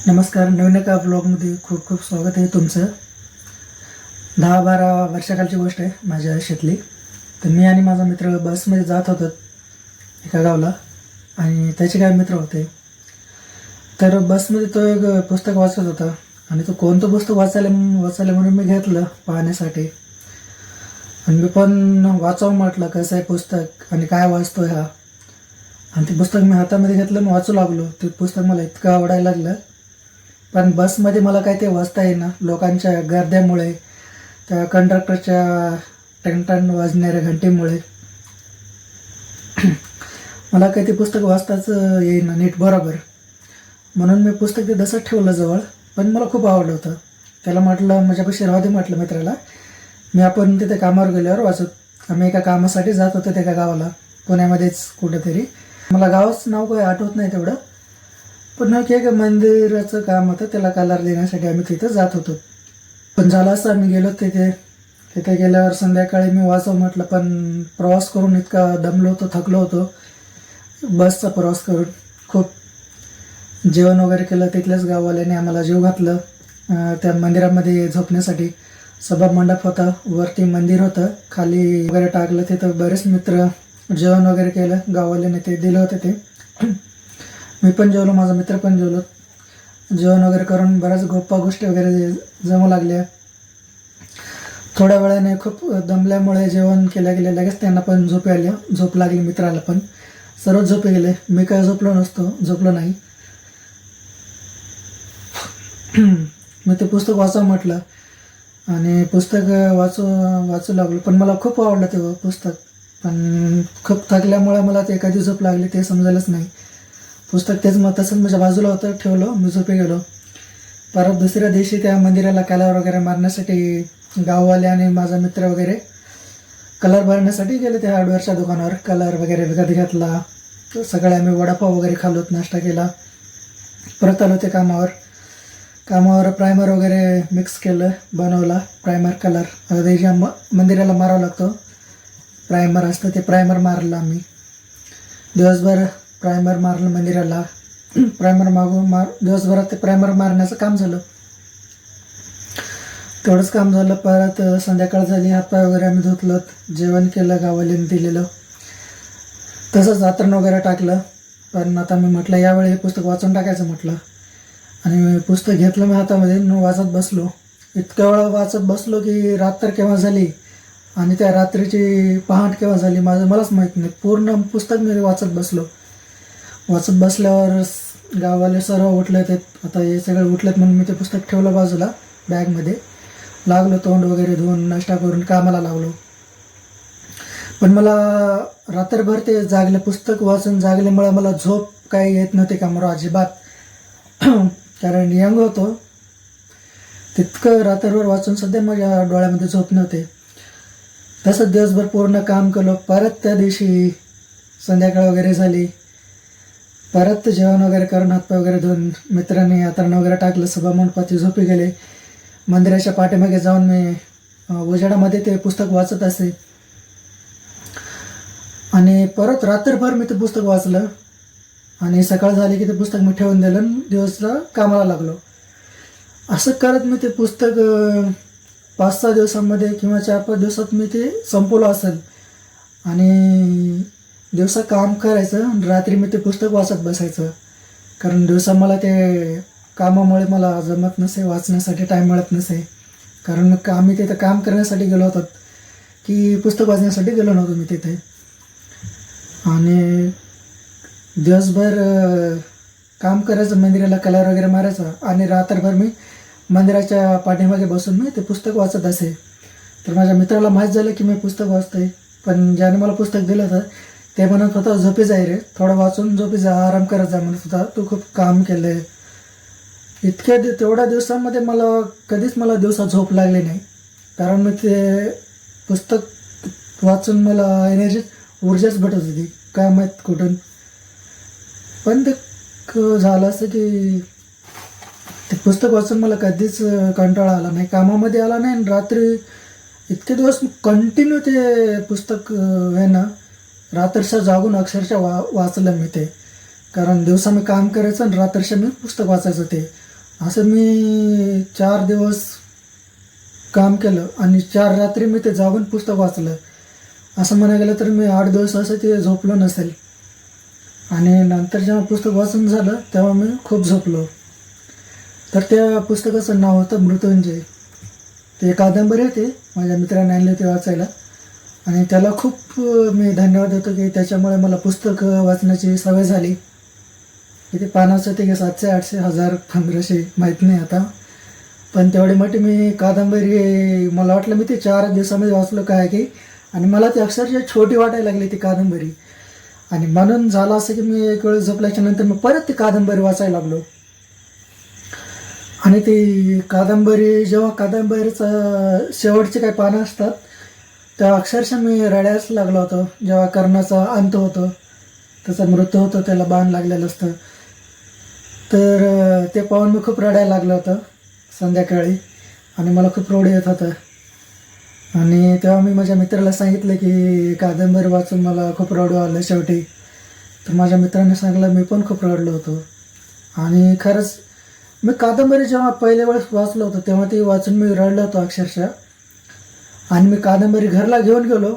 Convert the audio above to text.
नमस्कार. नवीन एका ब्लॉगमध्ये खूप खूप स्वागत आहे तुमचं. 10-12 वर्षाखालची गोष्ट आहे माझ्या आयुष्यातली. तर मी आणि माझा मित्र बसमध्ये जात होतो एका गावाला आणि त्याचे काही मित्र होते. तर बसमध्ये तो एक पुस्तक वाचत होता आणि तो कोणतं पुस्तक वाचायला म्हणून मी घेतलं पाहण्यासाठी. आणि मी पण वाचावं म्हटलं कसं आहे पुस्तक आणि काय वाचतो हा. आणि ते पुस्तक मी हातामध्ये घेतलं आणि वाचू लागलो. ते पुस्तक मला इतकं आवडायला लागलं. पण बसमध्ये मला काय ते वाचता येईना लोकांच्या गर्द्यामुळे, त्या कंडक्टरच्या टंगटन वाजणाऱ्या घंटेमुळे मला काही ते पुस्तक वाचताच येईना नीट बरोबर. म्हणून मी पुस्तक ते तसंच ठेवलं जवळ. पण मला खूप आवडलं होतं. त्याला म्हटलं माझ्यापाशी राहू दे म्हटलं मित्राला. आपण तिथे कामावर गेल्यावर वाचत. आम्ही एका कामासाठी जात होतो त्या गावाला, पुण्यामध्येच कुठेतरी. मला गावाचं नाव काही आठवत नाही तेवढं. पण एक मंदिराचं काम होतं, त्याला कलर देण्यासाठी आम्ही तिथं जात होतो. पण झालं असं आम्ही गेलो तिथे गेल्यावर संध्याकाळी मी वाचावं म्हटलं. पण प्रवास करून इतका दमलो होतो, थकलो होतो बसचा प्रवास करून. खूप जेवण वगैरे केलं. तिथल्याच गाववाल्याने आम्हाला जेव घातलं त्या मंदिरामध्ये झोपण्यासाठी. सभा मंडप होता, वरती मंदिर होतं, खाली वगैरे टाकलं. तिथं बरेच मित्र जेवण वगैरे केलं. गाववाल्याने ते दिलं होतं ते. मी पण जेवलो, माझा मित्र पण जेवलो. जेवण वगैरे करून बऱ्याच गप्पा गोष्टी वगैरे जमू लागल्या. थोड्या वेळाने खूप दमल्यामुळे जेवण केल्या लगेच त्यांना पण झोप लागली. मित्राला पण सर्वच झोपे गेले. मी काय झोपलो नाही. मी ते पुस्तक वाचावं म्हटलं आणि पुस्तक वाचू लागलो. पण मला खूप आवडलं ते पुस्तक. पण खूप थकल्यामुळे मला ते कधी झोप लागली ते समजायलाच नाही. पुस्तक तसंच माझ्या बाजूला होतं, ठेवलं, मी झोपे गेलो. परत दुसऱ्या दिवशी त्या मंदिराला कलर वगैरे मारण्यासाठी गाववाले आणि माझा मित्र वगैरे कलर भरण्यासाठी गेले त्या हार्डवेअरच्या दुकानावर. कलर वगैरे विकत घेतला. सकाळी आम्ही वडापाव वगैरे खाल्लो, नाश्ता केला. परत आलो ते कामावर प्रायमर वगैरे मिक्स केलं, बनवला प्रायमर कलर. त्याच्या मंदिराला मारावं लागतो, प्रायमर असतं ते प्रायमर मारलं आम्ही. दिवसभर प्रायमर मारलं मंदिराला. दिवसभरात ते प्रायमर मारण्याचं काम झालं. तेवढंच काम झालं. परत संध्याकाळ झाली, हातपाय वगैरे आम्ही धुतलं, जेवण केलं गावाल्याने दिलेलं. तसंच आतरण वगैरे टाकलं. पण आता मी म्हटलं यावेळी हे पुस्तक वाचून टाकायचं म्हटलं. आणि पुस्तक घेतलं मी हातामध्ये, वाचत बसलो. इतक्या वेळा वाचत बसलो की रात्र केव्हा झाली आणि त्या रात्रीची पहाट केव्हा झाली मलाच माहीत नाही. पूर्ण पुस्तक मी वाचत बसलो. वाचत बसल्यावर गाववाले सर्व उठलेत. आता हे सगळे उठलेत म्हणून मी ते पुस्तक ठेवलं बाजूला बॅगमध्ये. लागलो तोंड वगैरे धुवून, नाश्ता करून कामाला लागलो. पण मला रात्रभर ते पुस्तक वाचून जागल्यामुळे मला झोप काही येत नव्हती कामावर अजिबात. कारण यंग होतो. तितकं रात्रभर वाचून सध्या माझ्या डोळ्यामध्ये झोप नव्हते. तसंच दिवसभर पूर्ण काम केलं. परत त्या दिवशी संध्याकाळ वगैरे झाली. परत जेवण वगैरे करून हातपाय वगैरे धुवून मित्रांनी आतरण वगैरे टाकलं. सभामंडपाची झोपी गेले. मंदिराच्या पाठीमागे जाऊन मी उजेडामध्ये ते पुस्तक वाचत असे. आणि परत रात्रभर मी ते पुस्तक वाचलं. आणि सकाळ झाली की ते पुस्तक मी ठेवून दिलं आणि दिवसभर कामाला लागलो. असं करत मी ते पुस्तक 5-6 दिवसांमध्ये किंवा 4-5 दिवसात मी ते संपवलं असेल. आणि दिवसा काम करायचं आणि रात्री मी ते पुस्तक वाचत बसायचं. कारण दिवसा मला ते कामामुळे मला जमत नसे, वाचण्यासाठी टाईम मिळत नसे. कारण मग आम्ही तिथं काम करण्यासाठी गेलो होतो की पुस्तक वाचण्यासाठी गेलो नव्हतो मी तिथे. आणि दिवसभर काम करायचं, मंदिराला कलर वगैरे मारायचा आणि रात्रभर मी मंदिराच्या पाठीमागे बसून मी ते पुस्तक वाचत असे. तर माझ्या मित्राला माहीत झालं की मी पुस्तक वाचतोय. पण ज्याने मला पुस्तक दिलं होतं ते म्हणत होता झोपी जाय रे, थोडं वाचून झोपी जा, आराम करत जा म्हणत होता. तू खूप काम केलं आहे. तेवढ्या दिवसांमध्ये कधीच मला दिवसा झोप लागली नाही. कारण मी ते पुस्तक वाचून मला ऊर्जाच भेटत होती, काय माहीत कुठून. पण ते झालं असं की ते पुस्तक वाचून मला कधीच कंटाळा आला नाही, कामामध्ये आला नाही. आणि रात्री इतके दिवस कंटिन्यू ते पुस्तक आहे ना, रात्रशा जागून अक्षरशः वाचलं मी ते. कारण दिवसा मी काम करायचं आणि रात्रशा मी पुस्तक वाचायचं. ते असं मी 4 दिवस काम केलं आणि 4 रात्री मी ते जागून पुस्तक वाचलं. असं म्हणायला गेलं तर मी 8 दिवस असं ते झोपलो नसेल. आणि नंतर जेव्हा पुस्तक वाचून झालं तेव्हा मी खूप झोपलो. तर त्या पुस्तकाचं नाव होतं मृत्युंजय. ते कादंबरी होती, माझ्या मित्राने आणली होती वाचायला. आणि त्याला खूप मी धन्यवाद देतो की त्याच्यामुळे मला पुस्तक वाचण्याची सवय झाली. किती पानाचं ते 700 800 1000 1500 माहीत नाही आता. पण तेवढी मोठी मी कादंबरी मला वाटलं मी ती 4 दिवसामध्ये वाचलो काय की. आणि मला ती अक्षरशः छोटी वाटायला लागली ती कादंबरी. आणि म्हणून झालं असं की मी एक वेळ झोपल्याच्या नंतर मी परत ती कादंबरी वाचायला लागलो. आणि ती कादंबरी जेव्हा कादंबरीचं शेवटची काही पानं असतात तेव्हा अक्षरशः मी रडायला लागलो होतो. जेव्हा कर्णाचा अंत होतो, त्याचा मृत्यू होतो, त्याला बाण लागलेलं असतं, तर ते पाहून मी खूप रडायला लागलं होतं संध्याकाळी. आणि मला खूप रडू येत होतं. आणि तेव्हा मी माझ्या मित्राला सांगितलं की कादंबरी वाचून मला खूप रडू आलं शेवटी. तर माझ्या मित्राने सांगितलं, मी पण खूप रडलो होतो. आणि खरंच मी कादंबरी जेव्हा पहिल्या वेळेस वाचलं होतं तेव्हा ती वाचून मी रडलो होतो अक्षरशः. आणि मी कादंबरी घरला घेऊन गेलो